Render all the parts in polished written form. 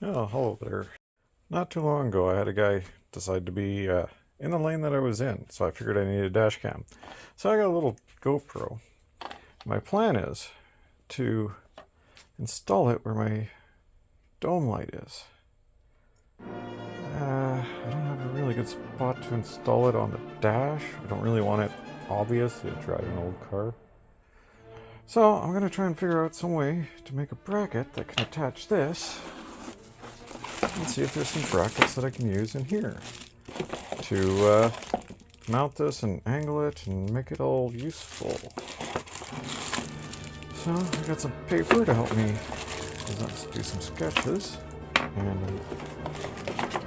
Oh, hello there. Not too long ago, I had a guy decide to be in the lane that I was in, so I figured I needed a dash cam. So I got a little GoPro. My plan is to install it where my dome light is. I don't have a really good spot to install it on the dash. I don't really want it obvious to drive an old car. So I'm going to try and figure out some way to make a bracket that can attach this. And see if there's some brackets that I can use in here to mount this and angle it and make it all useful. So I got some paper to help me do some sketches, and I'm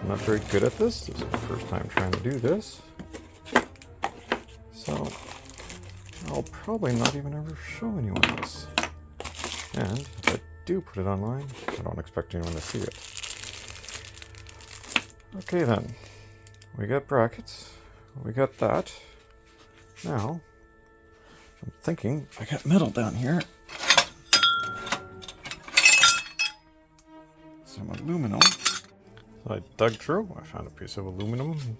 not very good at this. This is my first time trying to do this, so I'll probably not even ever show anyone this. And if I do put it online, I don't expect anyone to see it. Okay then, we got brackets, we got that. Now, I'm thinking I got metal down here. Some aluminum. So I dug through, I found a piece of aluminum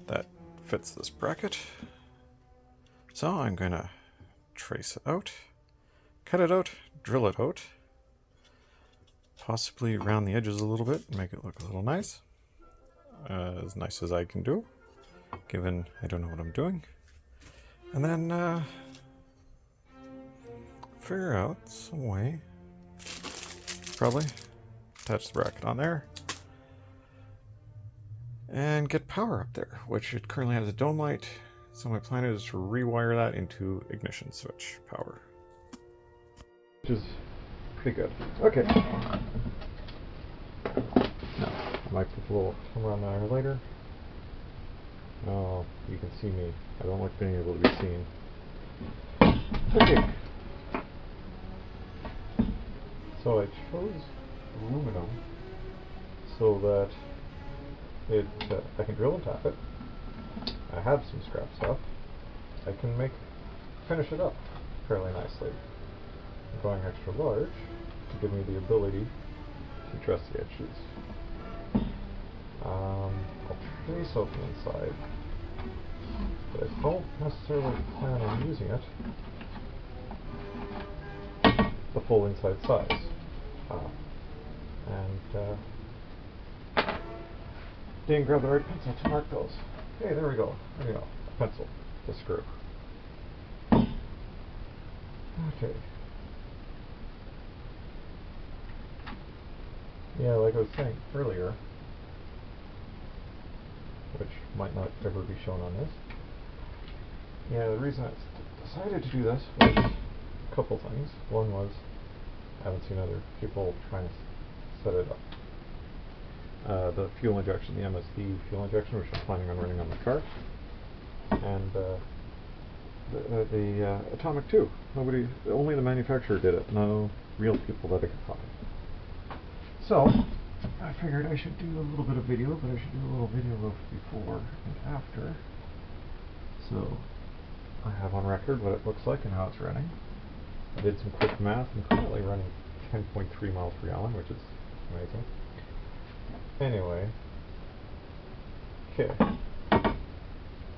that fits this bracket. So I'm gonna trace it out, cut it out, drill it out, possibly round the edges a little bit and make it look a little nice. As nice as I can do, given I don't know what I'm doing. And then figure out some way, probably attach the bracket on there, and get power up there, which it currently has a dome light. So my plan is to rewire that into ignition switch power, which is pretty good. Okay. Now, I might put a little camera on there later. Oh, you can see me. I don't like being able to be seen. Okay. So I chose aluminum so that I can drill and tap it. I have some scrap stuff. I can finish it up fairly nicely. I'm going extra large to give me the ability to dress the edges. I'll trace out the inside, but I don't necessarily plan on using it the full inside size. Didn't grab the right pencil to mark those. Hey, there we go. There we go. A pencil to screw. Okay. Yeah, like I was saying earlier, which might not ever be shown on this. Yeah, the reason I decided to do this was a couple things. One was I haven't seen other people trying to set it up. The fuel injection, the MSD fuel injection, which I'm planning on running on the car, and the Atomic 2. Only the manufacturer did it. No real people that I could find. So I figured I should do a little bit of video, but I should do a little video of before and after. So I have on record what it looks like and how it's running. I did some quick math. I'm currently running 10.3 miles per gallon, which is amazing. Anyway, okay.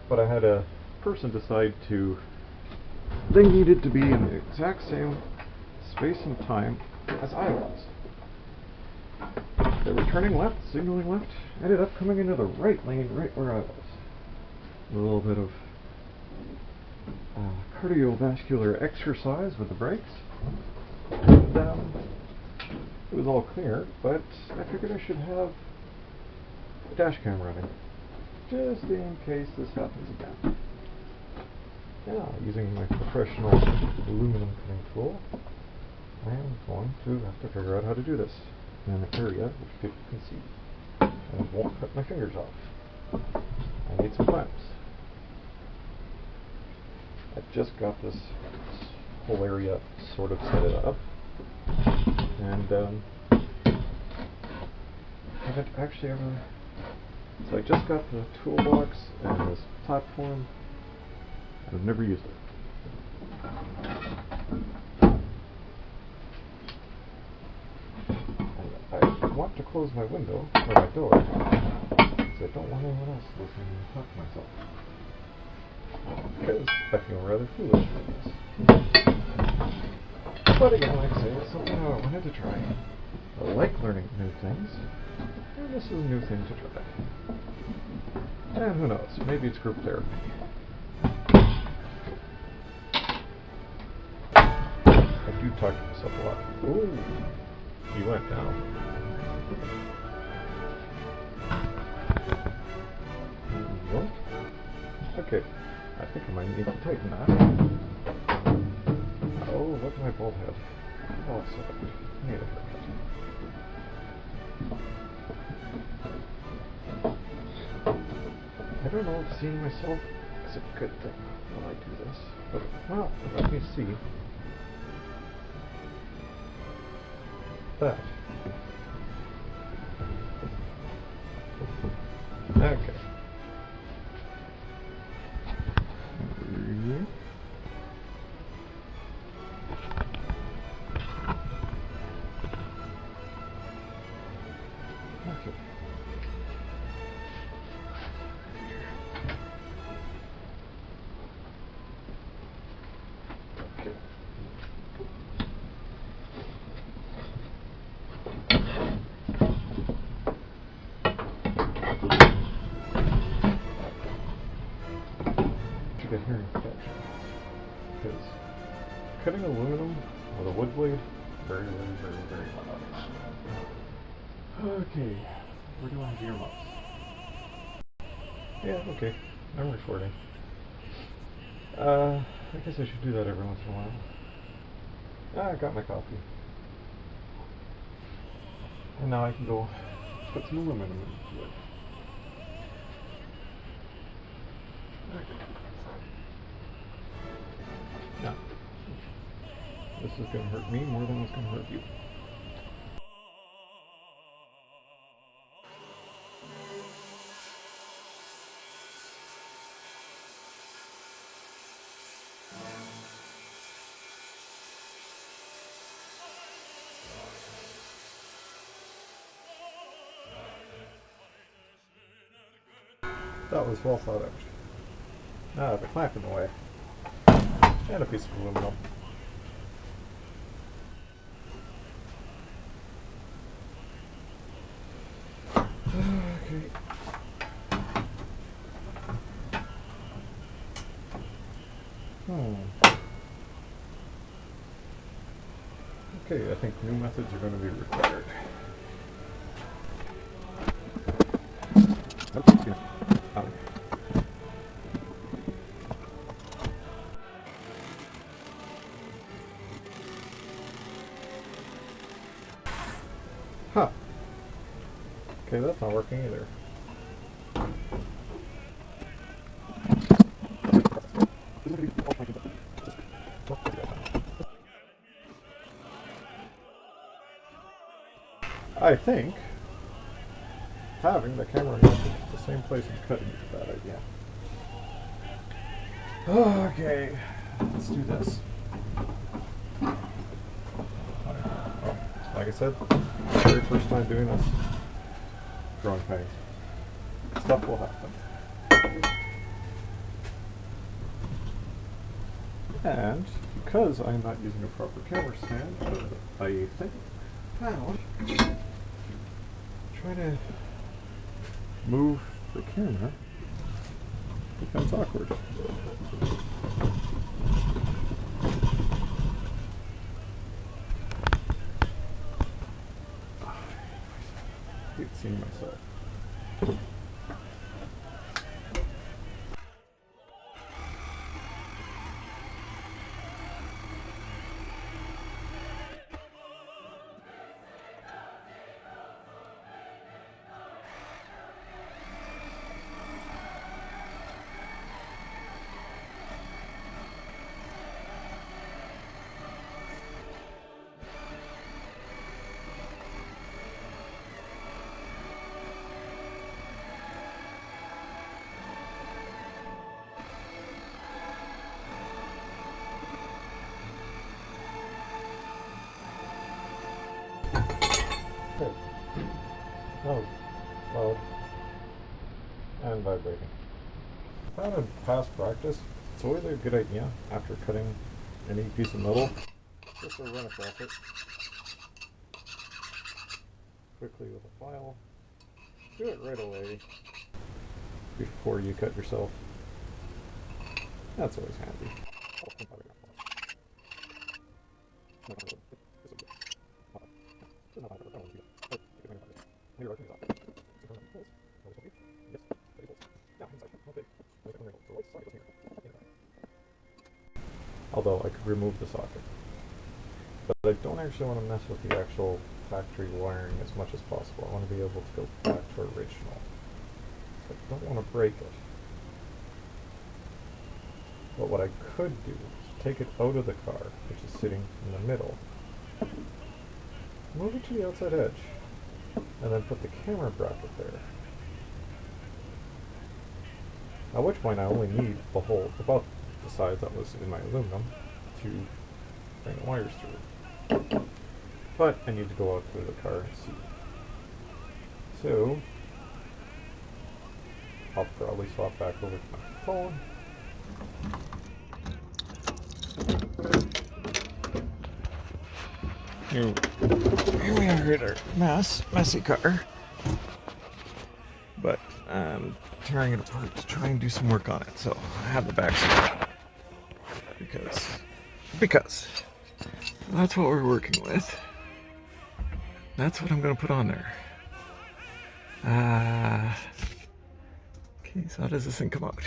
But I had a person decide they needed to be in the exact same space and time as I was. They were turning left, signaling left, ended up coming into the right lane right where I was. A little bit of cardiovascular exercise with the brakes. And it was all clear, but I figured I should have a dash cam running, just in case this happens again. Yeah, using my professional aluminum cutting tool, I am going to have to figure out how to do this in an area which people can see, and it won't cut my fingers off. I need some clamps. I just got this whole area sort of set it up, and I haven't actually ever. So I just got the toolbox and this platform, and I've never used it. And I want to close my window, or my door, because I don't want anyone else listening to me talk to myself. Because I feel rather foolish for this. But again, like I say, it's something I wanted to try. I like learning new things, and this is a new thing to try. And who knows, maybe it's group therapy. I do talk to myself a lot. Ooh, he went down. What? Okay, I think I might need to tighten that. Oh, look at my bald head. Oh, so bad. I need a haircut. I don't know if seeing myself is a good thing when I do this, but, well, let me see. That. Okay. Okay. Get hearing protection. Because cutting aluminum with a wood blade, very, very, very, very loud. Okay, we're doing earmuffs. Yeah, okay, I'm recording. I guess I should do that every once in a while. I got my coffee. And now I can go put some aluminum into it. Okay. Now, this is going to hurt me more than it's going to hurt you. That was well thought out. Ah, the clamp in the way. And a piece of aluminum. Okay. Okay, I think new methods are going to be required. Huh. Okay, that's not working either. I think having the camera mounted at the same place and cutting is a bad idea. Okay, let's do this. Like I said, very first time doing this, growing pains. Stuff will happen. And because I'm not using a proper camera stand, I think found trying to move the camera becomes awkward. I hate seeing myself. vibrating. I found in past practice, it's always a good idea after cutting any piece of metal, just to run across it quickly with a file. Do it right away before you cut yourself. That's always handy. Although I could remove the socket. But I don't actually want to mess with the actual factory wiring as much as possible. I want to be able to go back to original. So I don't want to break it. But what I could do is take it out of the car, which is sitting in the middle, move it to the outside edge, and then put the camera bracket there. At which point I only need the hole about the size that was in my aluminum to bring the wires through. But I need to go out to the car and see. So I'll probably swap back over to my phone. Here we are at our messy car. But I'm tearing it apart to try and do some work on it. So I have the back seat because that's what we're working with. That's what I'm going to put on there. Okay, so how does this thing come out?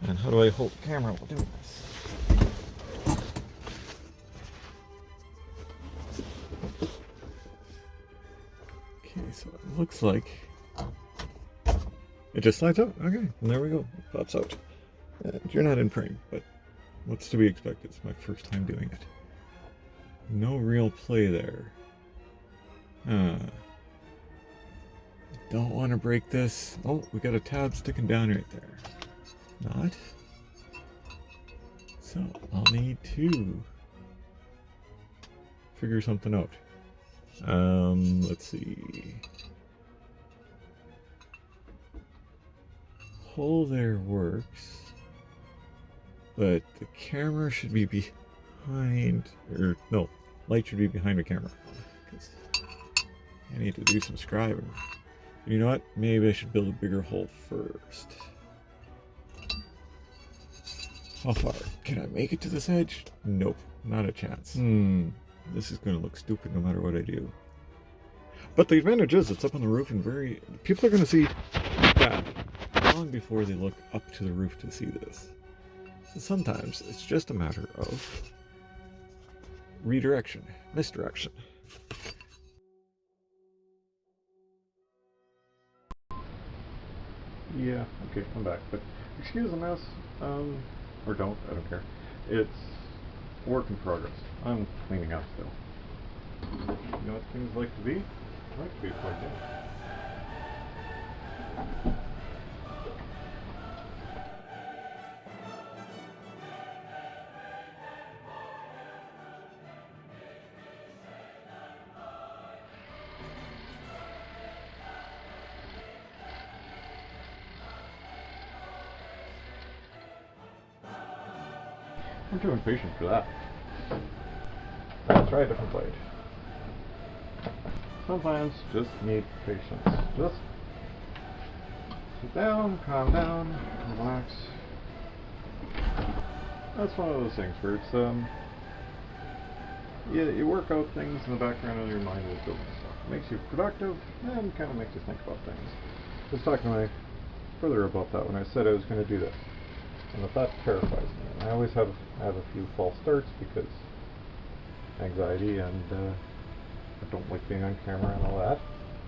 And how do I hold the camera while doing this? Okay, so it looks like it just slides out. Okay, and there we go. It pops out. And you're not in frame, but what's to be expected? It's my first time doing it. No real play there. Don't want to break this. Oh, we got a tab sticking down right there. Not. So I'll need to figure something out. Let's see. Hole there works, but the camera should be behind, or no, light should be behind the camera. I need to do some scribing. You know what? Maybe I should build a bigger hole first. How far? Can I make it to this edge? Nope, not a chance. This is going to look stupid no matter what I do. But the advantage is it's up on the roof and people are going to see that long before they look up to the roof to see this. So sometimes it's just a matter of redirection, misdirection. Yeah, okay, come back. But excuse the mess, or don't, I don't care. It's work in progress. I'm cleaning up still. You know what things like to be? I like to be plugged in. I'm too impatient for that. Let's try a different blade. Sometimes just need patience. Just sit down, calm down, relax. That's one of those things where it's you work out things in the background of your mind while building stuff. It makes you productive and kind of makes you think about things. I was talking to my brother about that when I said I was going to do this. And that terrifies me. I always have a few false starts because anxiety and I don't like being on camera and all that.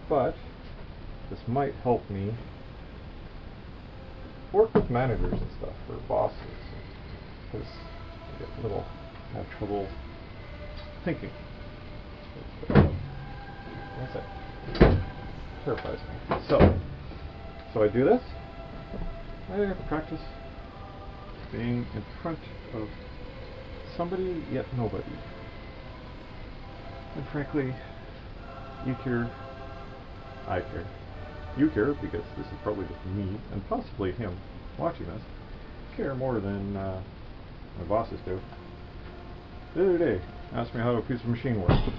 But this might help me work with managers and stuff, or bosses, because I have trouble thinking. Like I said, terrifies me. So I do this. I have to practice being in front of somebody yet nobody. And frankly, you care, I care. you care, because this is probably just me, and possibly him, watching this, care more than my bosses do. The other day, asked me how a piece of machine works,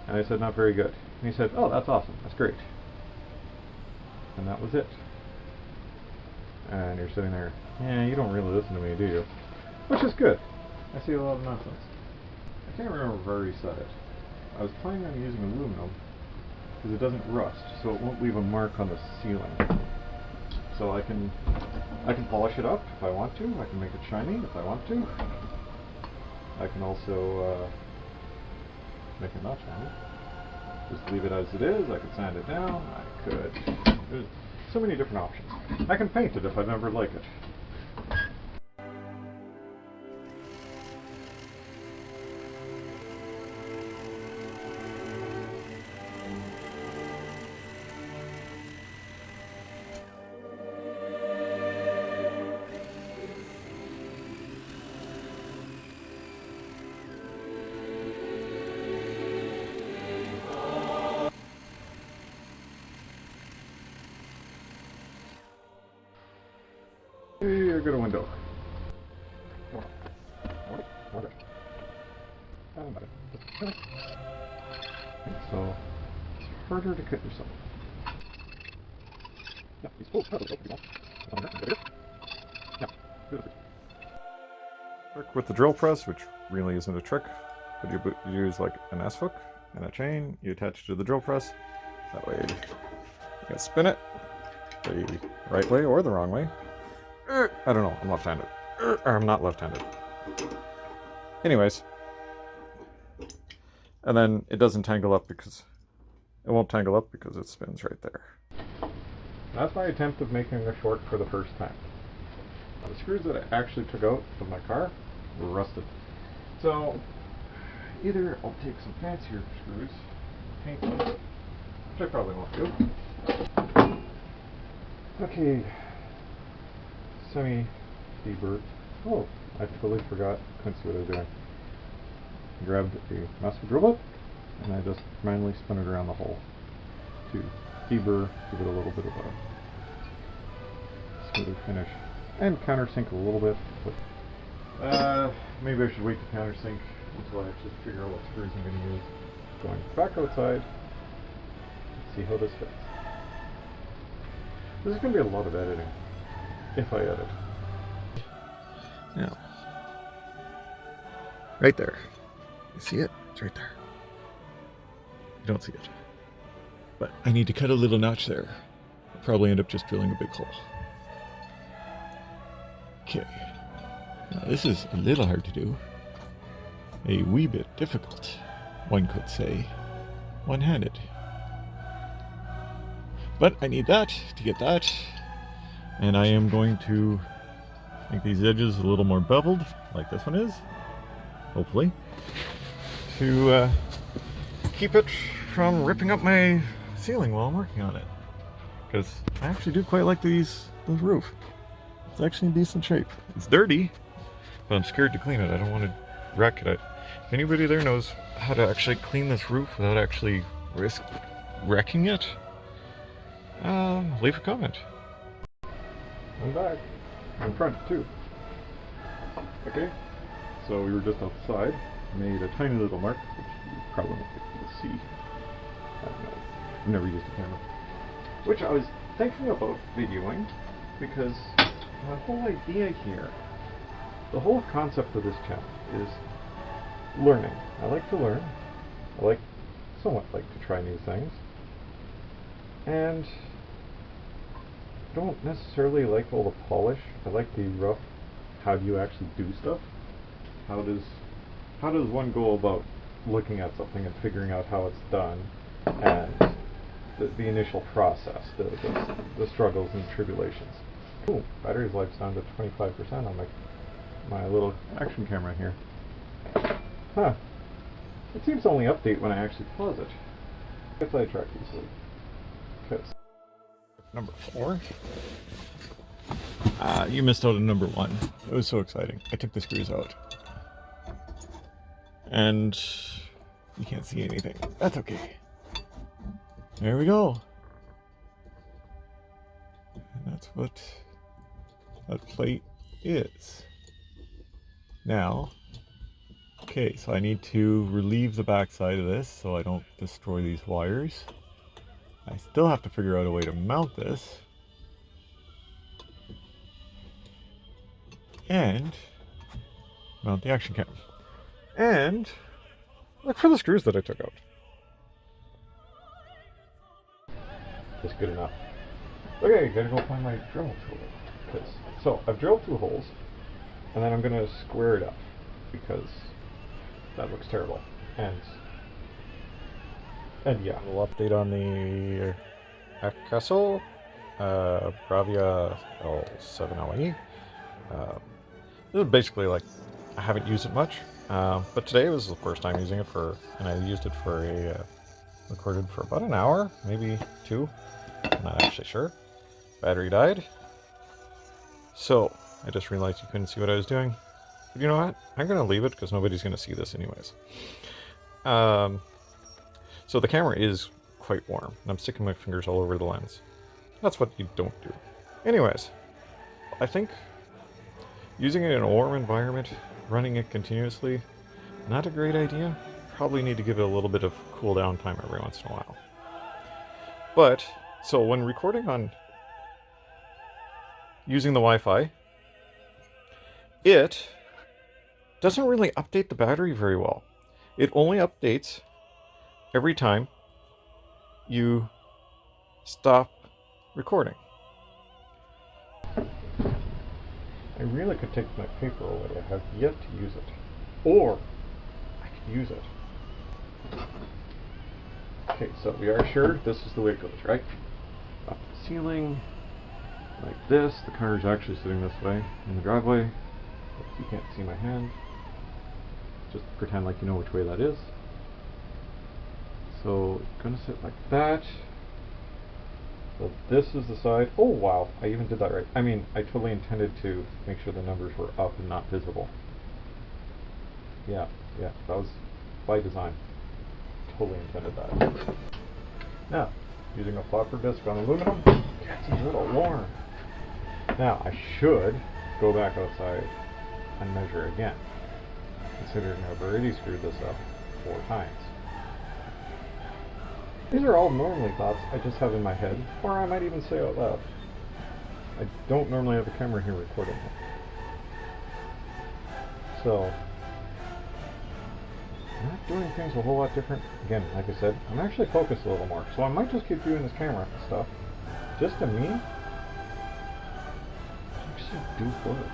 and I said, not very good. And he said, oh, that's awesome, that's great. And that was it. And you're sitting there, yeah, you don't really listen to me, do you? Which is good. I see a lot of nonsense. I can't remember where he said it. I was planning on using aluminum because it doesn't rust, so it won't leave a mark on the ceiling. So I can polish it up if I want to. I can make it shiny if I want to. I can also make it not shiny. Just leave it as it is. I could sand it down. I could. There's so many different options. I can paint it if I never like it. Hey, I got a window. So, it's harder to cut yourself. Trick with the drill press, which really isn't a trick, but you use like an S-hook and a chain, you attach it to the drill press. That way you can spin it the right way or the wrong way. I don't know, I'm left-handed. Or I'm not left-handed. Anyways. And then it doesn't tangle up because... It won't tangle up because it spins right there. That's my attempt of making a short for the first time. Now, the screws that I actually took out of my car were rusted. So, either I'll take some fancier screws, paint them, which I probably won't do. Okay. Semi-T-bird. Oh, I totally forgot. Couldn't see what I was doing. I grabbed a master drill bit, and I just manually spun it around the hole to deburr, give it a little bit of a smoother finish, and countersink a little bit. But maybe I should wait to countersink until I actually figure out what screws I'm going to use. Going back outside, let's see how this fits. This is going to be a lot of editing. If I edit. Now, right there. You see it? It's right there. You don't see it. But I need to cut a little notch there. I'll probably end up just drilling a big hole. Okay. Now this is a little hard to do. A wee bit difficult, one could say. One-handed. But I need that to get that. And I am going to make these edges a little more beveled, like this one is, hopefully, to keep it from ripping up my ceiling while I'm working on it. Because I actually do quite like this roof. It's actually in decent shape. It's dirty, but I'm scared to clean it. I don't want to wreck it. If anybody there knows how to actually clean this roof without actually risk wrecking it, leave a comment. I'm back. I'm front too. Okay, so we were just outside, made a tiny little mark, which you probably won't be able to see. I don't know. I've never used a camera. Which I was thinking about videoing, because my whole idea here, the whole concept of this channel is learning. I like to learn. I somewhat like to try new things. And don't necessarily like all the polish. I like the rough, how do you actually do stuff? How does one go about looking at something and figuring out how it's done, and the initial process, the struggles and tribulations. Ooh, battery life's down to 25% on my little action camera here. Huh. It seems to only update when I actually pause it. I get sidetracked easily. Okay. Number 4. You missed out on number 1. It was so exciting. I took the screws out. And you can't see anything. That's okay. There we go. that's what that plate is. Now, okay, so I need to relieve the backside of this so I don't destroy these wires. I still have to figure out a way to mount this. And mount the action cam. And look for the screws that I took out. That's good enough. Okay, gotta go find my drill tool. So I've drilled 2 holes, and then I'm gonna square it up because that looks terrible. And yeah, a little update on the Castle Bravia L7LE. This is basically like, I haven't used it much, but today was the first time using it and I used it for recorded for about an hour, maybe 2. I'm not actually sure. Battery died. So, I just realized you couldn't see what I was doing. But you know what? I'm going to leave it because nobody's going to see this anyways. So the camera is quite warm, and I'm sticking my fingers all over the lens. That's what you don't do. Anyways, I think using it in a warm environment, running it continuously, not a great idea. Probably need to give it a little bit of cool down time every once in a while. But, so when recording on using the Wi-Fi, it doesn't really update the battery very well. It only updates every time you stop recording. I really could take my paper away. I have yet to use it. Or I could use it. Okay, so we are sure this is the way it goes, right? Up the ceiling, like this. The car is actually sitting this way in the driveway. You can't see my hand. Just pretend like you know which way that is. So it's gonna sit like that. So this is the side. Oh wow, I even did that right. I mean, I totally intended to make sure the numbers were up and not visible. Yeah, that was by design. Totally intended that. Now, using a flopper disc on aluminum, it's a little warm. Now, I should go back outside and measure again, considering I've already screwed this up 4 times. These are all normally thoughts I just have in my head, or I might even say out loud. I don't normally have a camera here recording it. So, I'm not doing things a whole lot different. Again, like I said, I'm actually focused a little more, so I might just keep doing this camera stuff. Just to me, actually do work.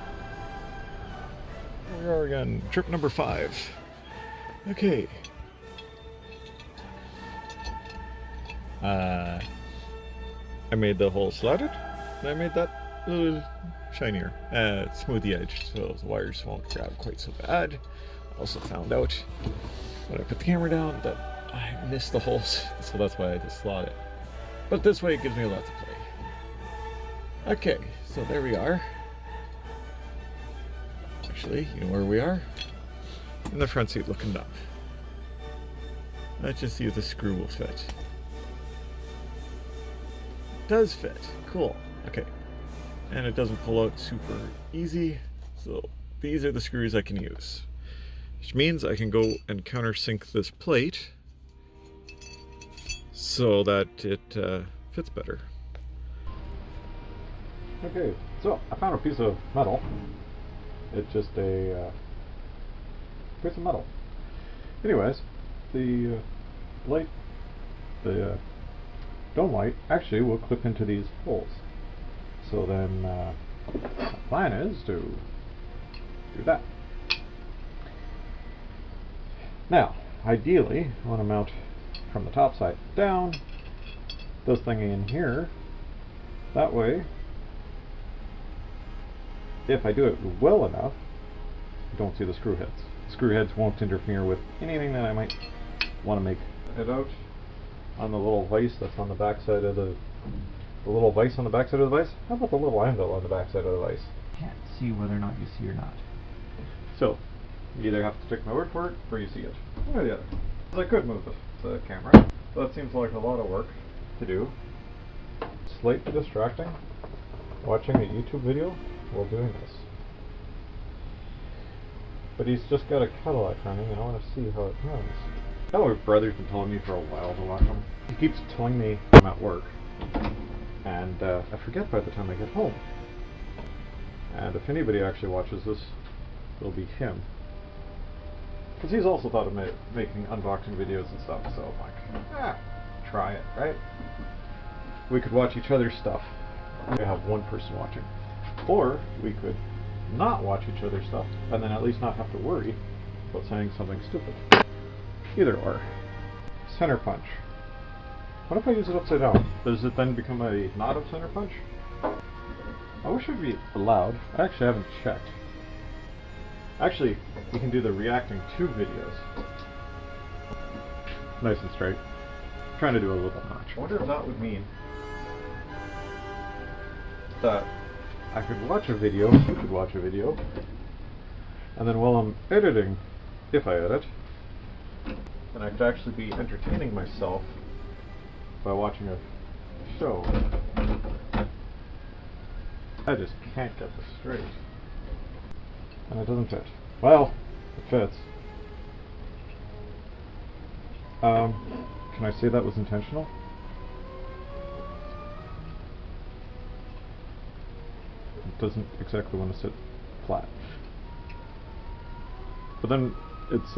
Here we are again, trip number 5. Okay. I made the hole slatted, and I made that a little shinier, smoothie edged, so the wires won't grab quite so bad. I also found out when I put the camera down that I missed the holes, so that's why I just slot it. But this way it gives me a lot to play. Okay, so there we are. Actually, you know where we are? In the front seat looking up. Let's just see if the screw will fit. It does fit. Cool. Okay. And it doesn't pull out super easy. So these are the screws I can use. Which means I can go and countersink this plate so that it fits better. Okay, so I found a piece of metal. It's just a piece of metal. Anyways, the light, the dome light, actually will clip into these holes. So then the plan is to do that. Now, ideally, I want to mount from the top side down this thing in here. That way, if I do it well enough, you don't see the screw heads. Screw heads won't interfere with anything that I might want to make. Head out on the little vise that's on the back side of the little vise on the back side of the vise. How about the little anvil on the back side of the vise? Can't see whether or not you see or not. So, you either have to take my word for it, or you see it. One or the other. I could move the camera. So that seems like a lot of work to do. Slightly distracting. watching a YouTube video while doing this. But he's just got a Cadillac running, and I want to see how it runs. Oh, my brother's been telling me for a while to watch him. He keeps telling me I'm at work, and I forget by the time I get home. And if anybody actually watches this, it'll be him. Because he's also thought of making unboxing videos and stuff, so I'm like, try it, right? We could watch each other's stuff. We have one person watching. Or we could not watch each other's stuff, and then at least not have to worry about saying something stupid. Either or. Center punch. What if I use it upside down? Does it then become a not of center punch? I wish it would be allowed. I actually haven't checked. Actually, you can do the reacting to videos. Nice and straight. I'm trying to do a little notch. I wonder if that would mean that I could watch a video, you could watch a video, and then while I'm editing, if I edit, then I could actually be entertaining myself by watching a show. I just can't get this straight. And it doesn't fit. Well, it fits. Can I say that was intentional? It doesn't exactly want to sit flat. But then it's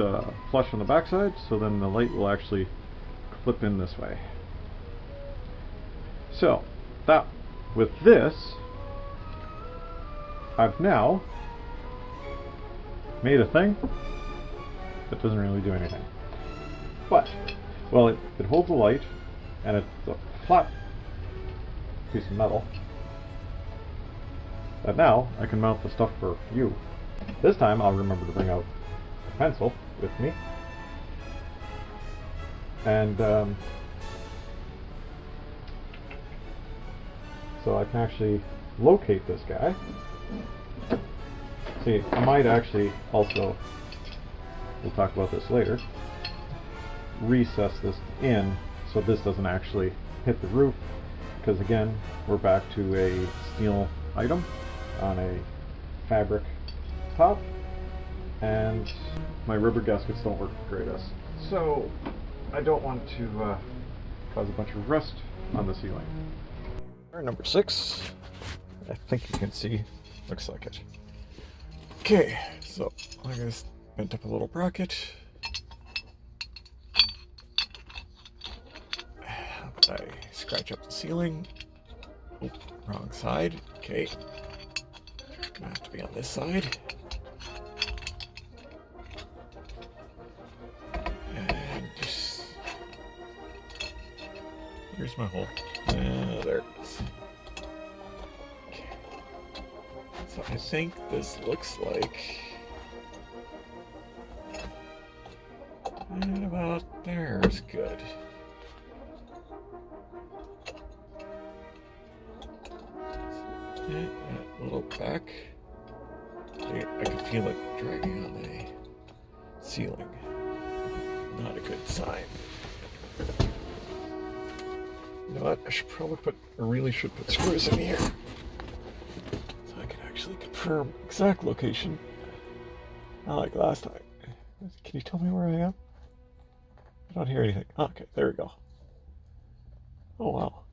flush on the backside, so then the light will actually clip in this way. So, with this, I've now made a thing that doesn't really do anything. But, well, it holds the light, and it's a flat piece of metal. But now, I can mount the stuff for you. This time, I'll remember to bring out a pencil with me. And, so I can actually locate this guy. See, I might actually also, we'll talk about this later, recess this in so this doesn't actually hit the roof, because again, we're back to a steel item on a fabric top, and my rubber gaskets don't work the greatest. So I don't want to cause a bunch of rust on the ceiling. Number 6, I think you can see, looks like it. Okay, so I just bent up a little bracket. How about I scratch up the ceiling? Oh, wrong side. Okay, gonna have to be on this side. And just, here's my hole. There it is. Okay. So I think this looks like, and about there is good. Yeah, that little back. I can feel it dragging on the ceiling. Not a good sign. You know what? I should probably really should put screws in here, so I can actually confirm exact location. Not like last time. Can you tell me where I am? I don't hear anything. Okay, there we go. Oh wow.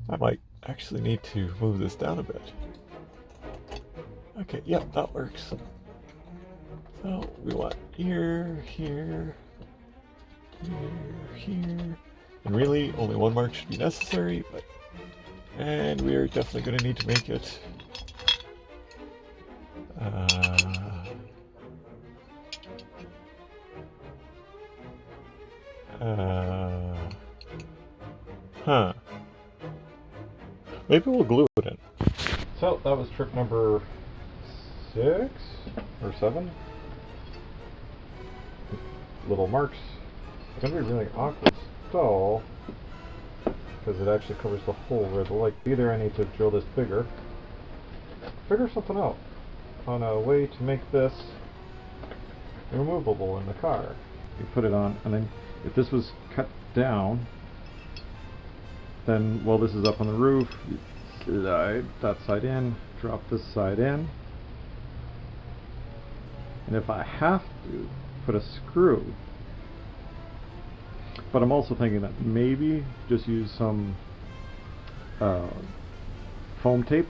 I might actually need to move this down a bit. Okay, yep, that works. So we want here, here, here, here. And really, only one mark should be necessary, but, and we are definitely going to need to make it maybe we'll glue it in. So that was trick number 6 or 7. Little marks. It's going to be really awkward. So, because it actually covers the hole where the light. Either I need to drill this bigger, figure something out on a way to make this removable in the car. You put it on, and then if this was cut down, then while this is up on the roof, you slide that side in, drop this side in, and if I have to, put a screw. But I'm also thinking that maybe just use some foam tape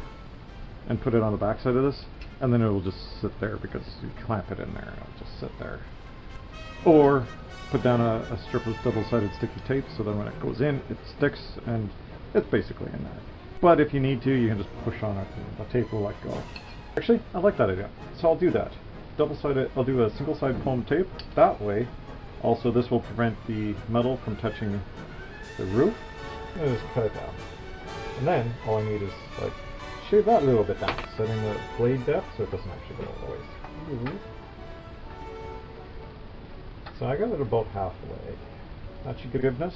and put it on the back side of this, and then it will just sit there because you clamp it in there and it'll just sit there. Or put down a strip of double-sided sticky tape so that when it goes in, it sticks and it's basically in there. But if you need to, you can just push on it and the tape will let go. Actually, I like that idea, so I'll do that. Double-sided, I'll do a single-sided foam tape. That way, also this will prevent the metal from touching the roof. And just cut it down. And then all I need is like shave that a little bit down, setting the blade depth so it doesn't actually go all the way through. So I got it about halfway. That should give goodness.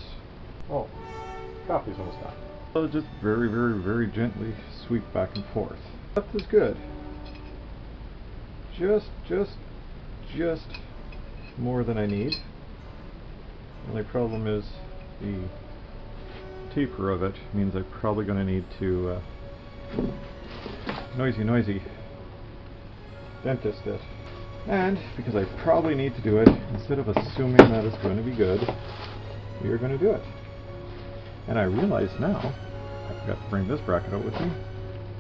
Oh, coffee's almost done. So just very, very, very gently sweep back and forth. Depth is good. Just more than I need. The only problem is the taper of it means I'm probably going to need to noisy dentist it. And because I probably need to do it, instead of assuming that it's going to be good, we are going to do it. And I realize now I forgot to bring this bracket out with me,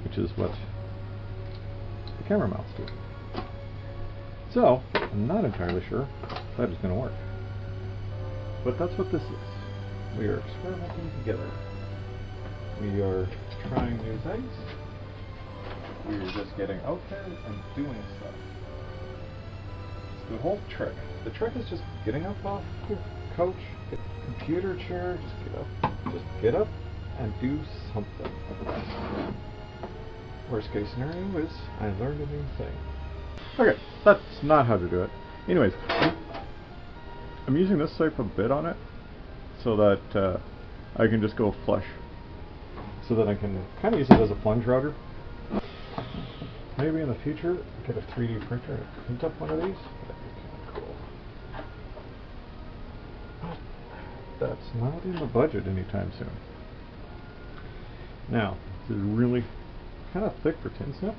which is what the camera mounts do. So I'm not entirely sure if that is going to work. But that's what this is. We are experimenting together. We are trying new things. We are just getting out there and doing stuff. It's the whole trick. The trick is just getting up off your couch, get the computer chair, just get up and do something. Worst case scenario is I learned a new thing. Okay, that's not how to do it. Anyways, I'm using this type of bit on it so that I can just go flush. So that I can kind of use it as a plunge router. Maybe in the future, get a 3D printer and print up one of these. That'd be kind of cool. But that's not in the budget anytime soon. Now, this is really kind of thick for tin snips.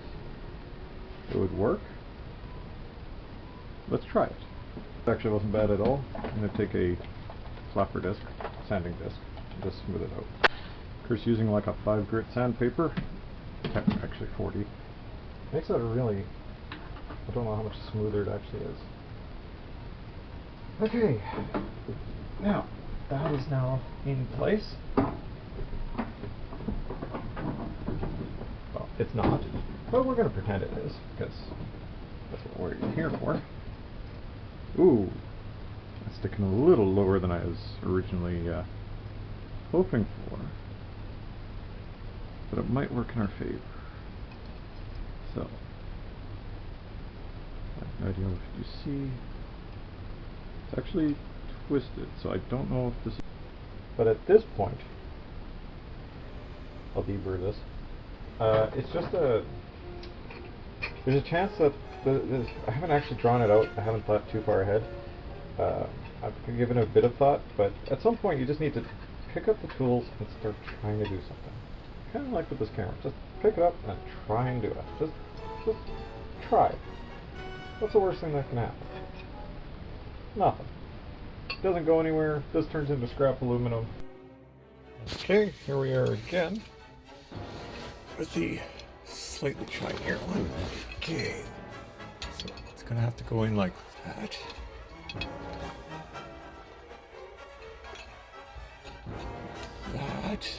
It would work. Let's try it. It actually wasn't bad at all. I'm going to take a flapper disc, sanding disc, and just smooth it out. Of course, using like a 5 grit sandpaper, actually 40, makes it a really, I don't know how much smoother it actually is. Okay, now that is now in place. Well, it's not, but we're going to pretend it is because that's what we're here for. Ooh, that's sticking a little lower than I was originally hoping for. But it might work in our favor. So, I have no idea if you see. It's actually twisted, so I don't know if this is. But at this point, I'll deburr this. It's just a. There's a chance that I haven't actually drawn it out. I haven't thought too far ahead. I've given it a bit of thought, but at some point you just need to pick up the tools and start trying to do something. Kind of like with this camera. Just pick it up and try and do it. Just try. What's the worst thing that can happen? Nothing. It doesn't go anywhere. This turns into scrap aluminum. Okay, here we are again with the slightly shinier one. Okay, so it's gonna have to go in like that. That.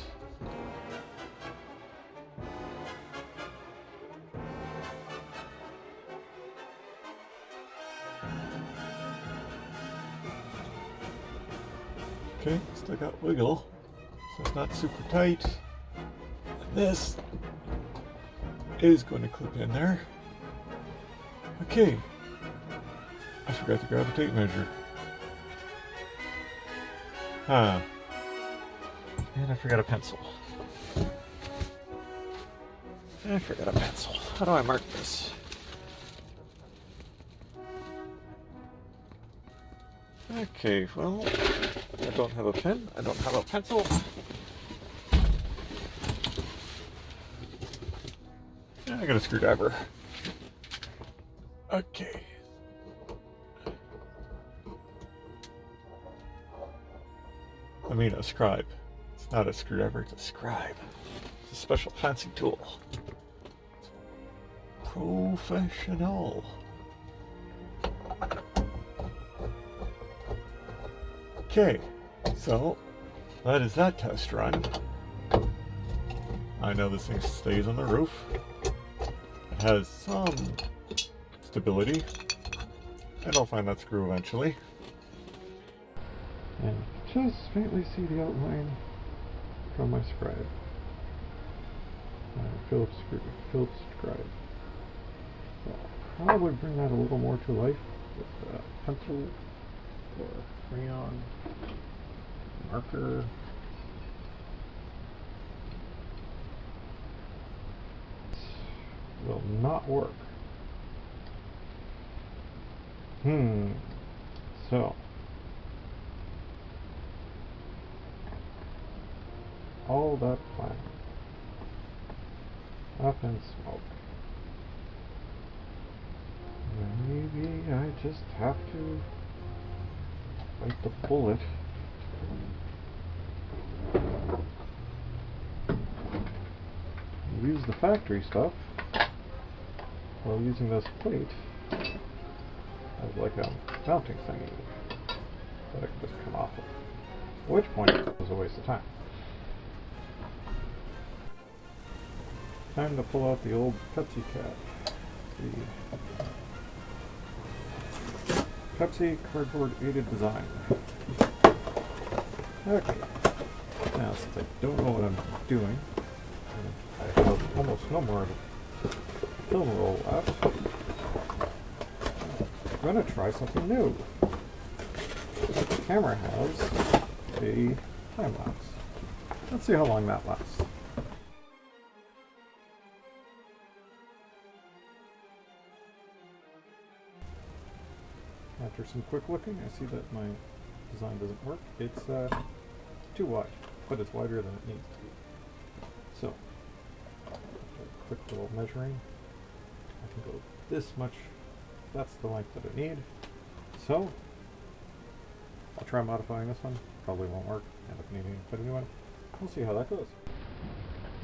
Okay, still got wiggle, so it's not super tight. And this is going to clip in there. Okay, I forgot to grab a tape measure. Huh. And I forgot a pencil. I forgot a pencil. How do I mark this? Okay, well, I don't have a pen, I don't have a pencil. I got a screwdriver. Okay. I mean a scribe. It's not a screwdriver, it's a scribe. It's a special fancy tool. Professional. Okay, so that is that test run. I know this thing stays on the roof. It has some stability, and I'll find that screw eventually. And just faintly see the outline from my scribe. Phillips scribe. So I'll probably bring that a little more to life with a pencil or crayon, marker. Will not work. So all that planning up in smoke. Maybe I just have to bite the bullet. Use the factory stuff while using this plate as like a mounting thingy that I can just come off of. At which point it was a waste of time. Time to pull out the old Pepsi cap. The Pepsi cardboard aided design. Okay. Now since I don't know what I'm doing, I have almost no more film roll left. I'm going to try something new. The camera has a time lapse. Let's see how long that lasts. After some quick looking, I see that my design doesn't work. It's too wide, but it's wider than it needs to be. So, quick little measuring. I can go this much. That's the length that I need. So, I'll try modifying this one. Probably won't work. End up needing to put a new one. We'll see how that goes.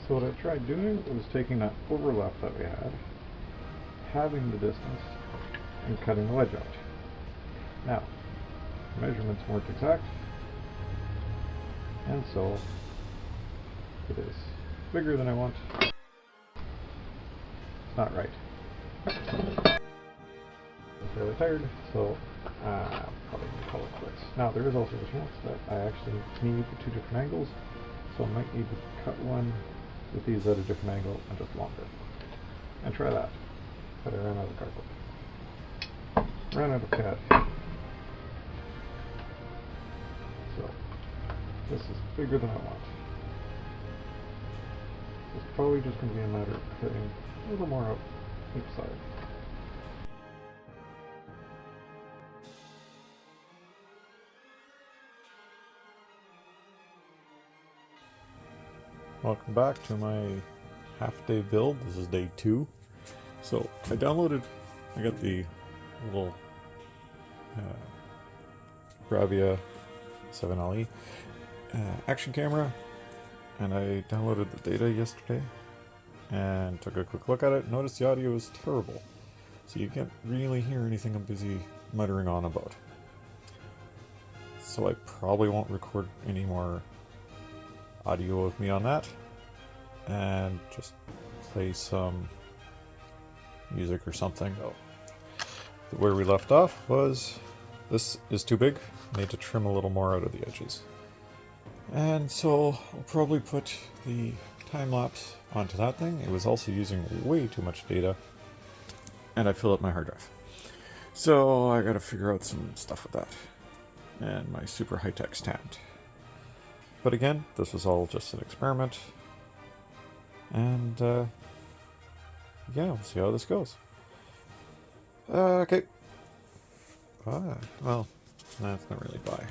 So what I tried doing was taking that overlap that we had, halving the distance, and cutting the wedge out. Now, measurements weren't exact, and so it is bigger than I want. It's not right. I'm fairly tired, so probably call it quits. Now, there is also a chance that I actually need the two different angles, so I might need to cut one with these at a different angle and just longer. And try that. But I ran out of cardboard. Ran out of CAD. So, this is bigger than I want. It's probably just going to be a matter of cutting a little more out each side. Welcome back to my half-day build. This is day 2. So I got the little Bravia 7LE action camera, and I downloaded the data yesterday and took a quick look at it. Noticed the audio is terrible, so you can't really hear anything I'm busy muttering on about. So I probably won't record any more audio of me on that, and just play some music or something. Oh. Where we left off was, this is too big, I need to trim a little more out of the edges. And so I'll probably put the time lapse onto that thing. It was also using way too much data, and I filled up my hard drive. So I gotta figure out some stuff with that, and my super high-tech stand. But again, this was all just an experiment, and yeah, we'll see how this goes. Okay. Well, that's not really bye.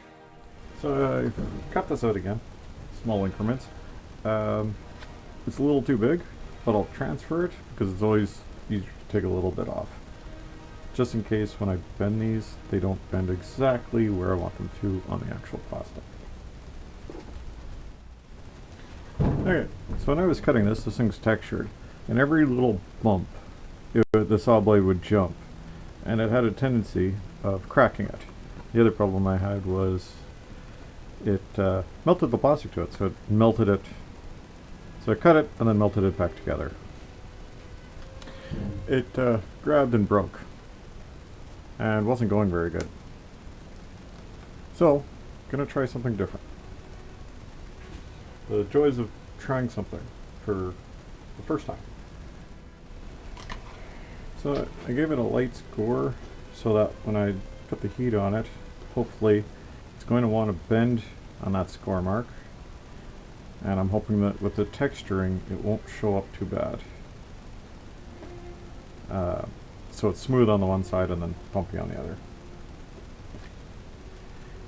So I cut this out again, small increments. It's a little too big, but I'll transfer it because it's always easier to take a little bit off. Just in case when I bend these, they don't bend exactly where I want them to on the actual plastic. Okay, so when I was cutting this thing's textured, and every little bump, the saw blade would jump, and it had a tendency of cracking it. The other problem I had was it melted the plastic to it, so it melted it. So I cut it and then melted it back together. It grabbed and broke, and wasn't going very good. So, gonna try something different. The joys of trying something for the first time. So I gave it a light score so that when I put the heat on it, hopefully it's going to want to bend on that score mark. And I'm hoping that with the texturing it won't show up too bad. So it's smooth on the one side and then bumpy on the other.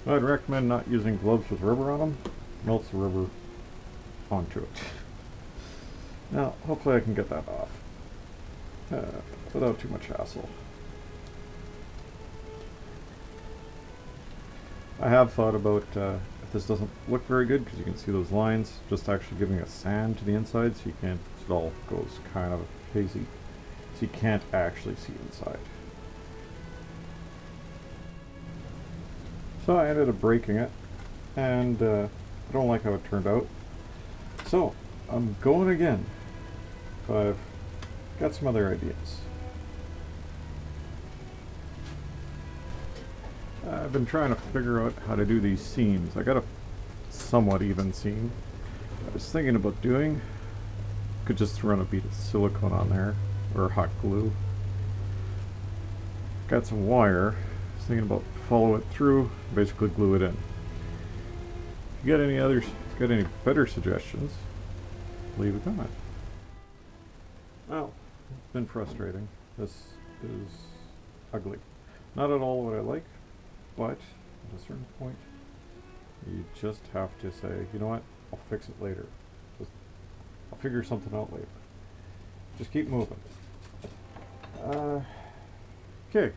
I'd recommend not using gloves with rubber on them. Melts the rubber onto it. Now, hopefully I can get that off without too much hassle. I have thought about if this doesn't look very good, because you can see those lines, just actually giving a sand to the inside so you can't, it all goes kind of hazy, so you can't actually see inside. So I ended up breaking it, and I don't like how it turned out. So I'm going again, but I've got some other ideas. I've been trying to figure out how to do these seams. I got a somewhat even seam. I was thinking about doing, could just run a bead of silicone on there, or hot glue. Got some wire. I was thinking about follow it through, basically glue it in. If you got any better suggestions, leave a comment. Well, it's been frustrating. This is ugly. Not at all what I like, but at a certain point, you just have to say, you know what, I'll fix it later. I'll figure something out later. Just keep moving. Okay.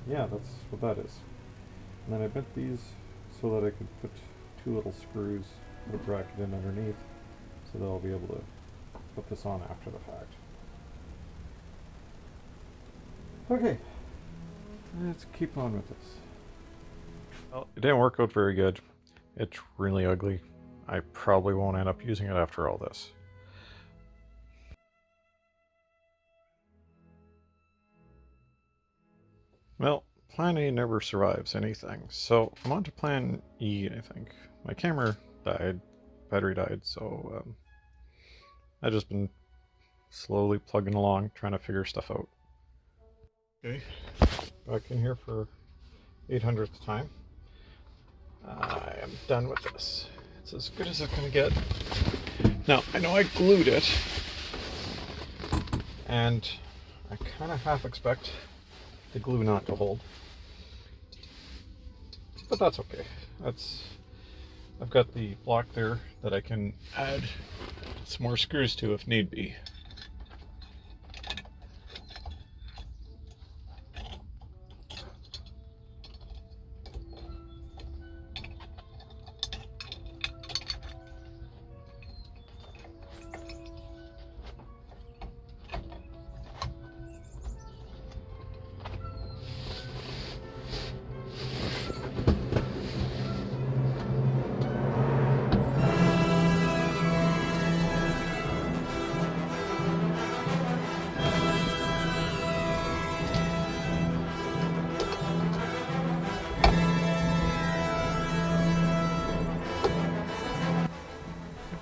Yeah, that's what that is. And then I bent these so that I could put two little screws, put a bracket in underneath, so that I'll be able to put this on after the fact. Okay. Let's keep on with this. Well, it didn't work out very good. It's really ugly. I probably won't end up using it after all this. Well, plan A never survives anything, so I'm on to plan E, I think. My camera died, battery died, so I've just been slowly plugging along, trying to figure stuff out. Okay, back in here for 800th time. I am done with this. It's as good as it's gonna get. Now, I know I glued it, and I kind of half expect the glue not to hold. But that's okay. I've got the block there that I can add some more screws to if need be.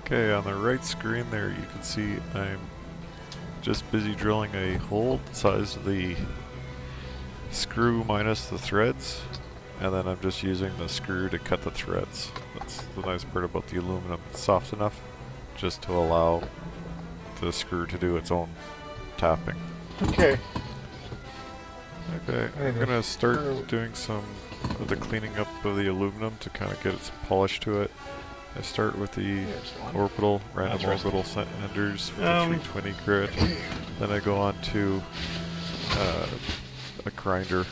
Okay, on the right screen there you can see I'm just busy drilling a hole the size of the screw minus the threads, and then I'm just using the screw to cut the threads. That's the nice part about the aluminum. It's soft enough just to allow the screw to do its own tapping. Okay, I'm gonna start doing some of the cleaning up of the aluminum to kind of get some polish to it. I start with the There's one. orbital random That's orbital enders with the 320 grit. Then I go on to a grinder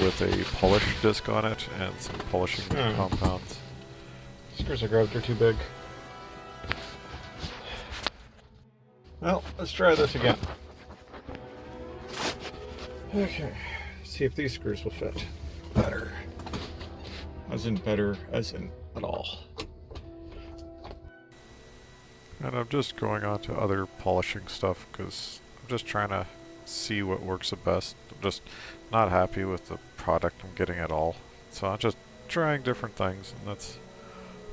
with a polish disc on it and some polishing compounds. Screws I grabbed are too big. Well, let's try this again. Okay, see if these screws will fit better. As in better, as in at all. And I'm just going on to other polishing stuff because I'm just trying to see what works the best. I'm just not happy with the product I'm getting at all. So I'm just trying different things, and that's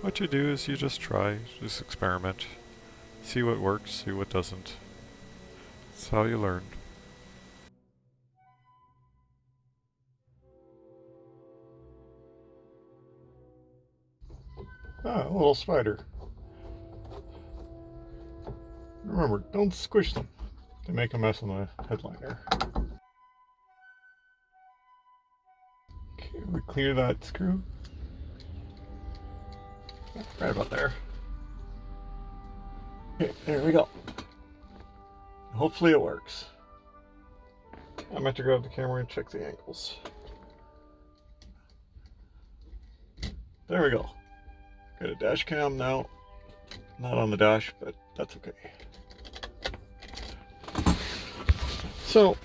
what you do is you just try, just experiment, see what works, see what doesn't. That's how you learn. Ah, a little spider. Remember, don't squish them. They make a mess on the headliner. Okay, we clear that screw. Right about there. Okay, there we go. Hopefully it works. I meant to grab the camera and check the angles. There we go. Got a dash cam now. Not on the dash, but that's okay. So,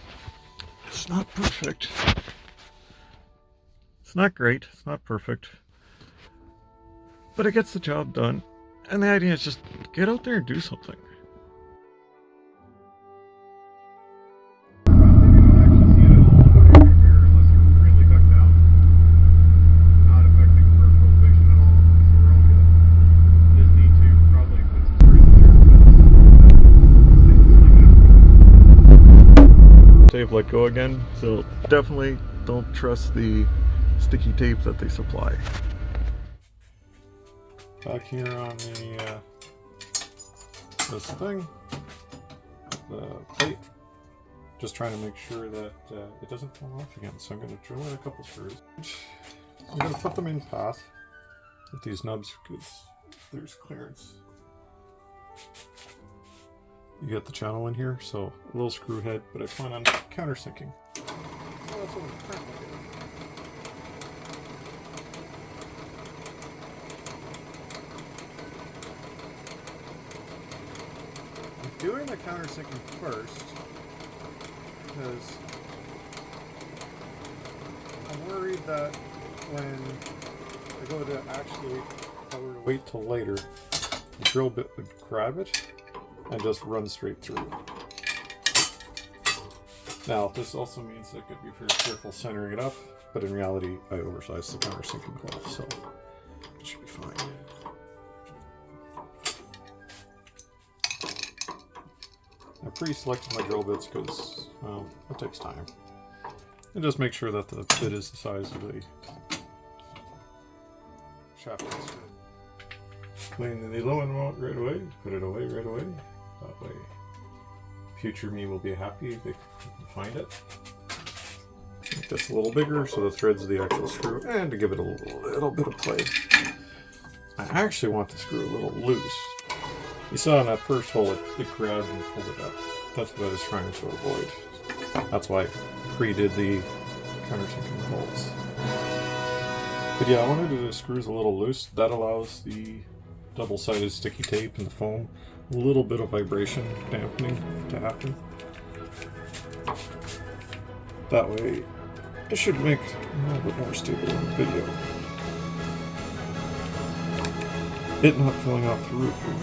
it's not perfect. It's not great. It's not perfect. But it gets the job done. And the idea is just get out there and do something. Tape let go again, so definitely don't trust the sticky tape that they supply. Back here on the this thing, the plate, just trying to make sure that it doesn't fall off again. So I'm going to drill in a couple screws. I'm going to put them in path with these nubs because there's clearance. You get the channel in here, so a little screw head, but I plan on countersinking. So that's what I'm currently doing. I'm doing the countersinking first because I'm worried that when I go to actually, if I were to wait till later, the drill bit would grab it and just run straight through. Now, this also means I could be very careful centering it up, but in reality, I oversized the countersinking hole, so it should be fine. I pre-selected my drill bits because, well, it takes time. And just make sure that the bit is the size of the shaft. Clean the aluminum out right away, put it away right away. That way, future me will be happy if they can find it. Make this a little bigger so the threads of the actual screw, and to give it a little bit of play. I actually want the screw a little loose. You saw in that first hole it grabbed and pulled it up. That's what I was trying to avoid. That's why I pre-did the countersinking holes. But yeah, I wanted the screws a little loose. That allows the double-sided sticky tape and the foam a little bit of vibration dampening to happen. That way it should make a little bit more stable in the video. It not falling off the roof would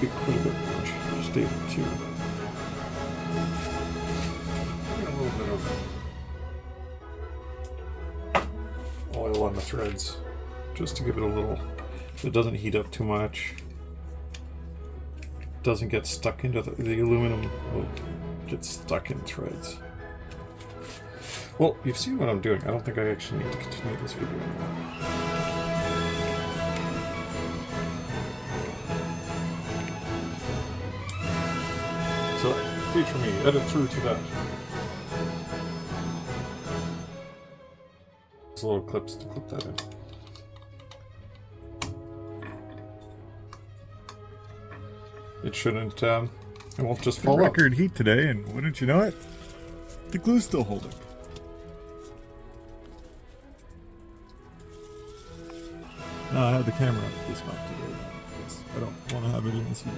be quite a bit more stable too. A little bit of oil on the threads just to give it a little, so it doesn't heat up too much. Doesn't get stuck into the aluminum will get stuck in threads. Well, you've seen what I'm doing. I don't think I actually need to continue this video anymore. So, future me, edit through to that. There's little clips to clip that in. it shouldn't, it won't just fall up. Record heat today, and wouldn't you know it, the glue's still holding. No, I had the camera dismounted today. I don't want to have it in this heat.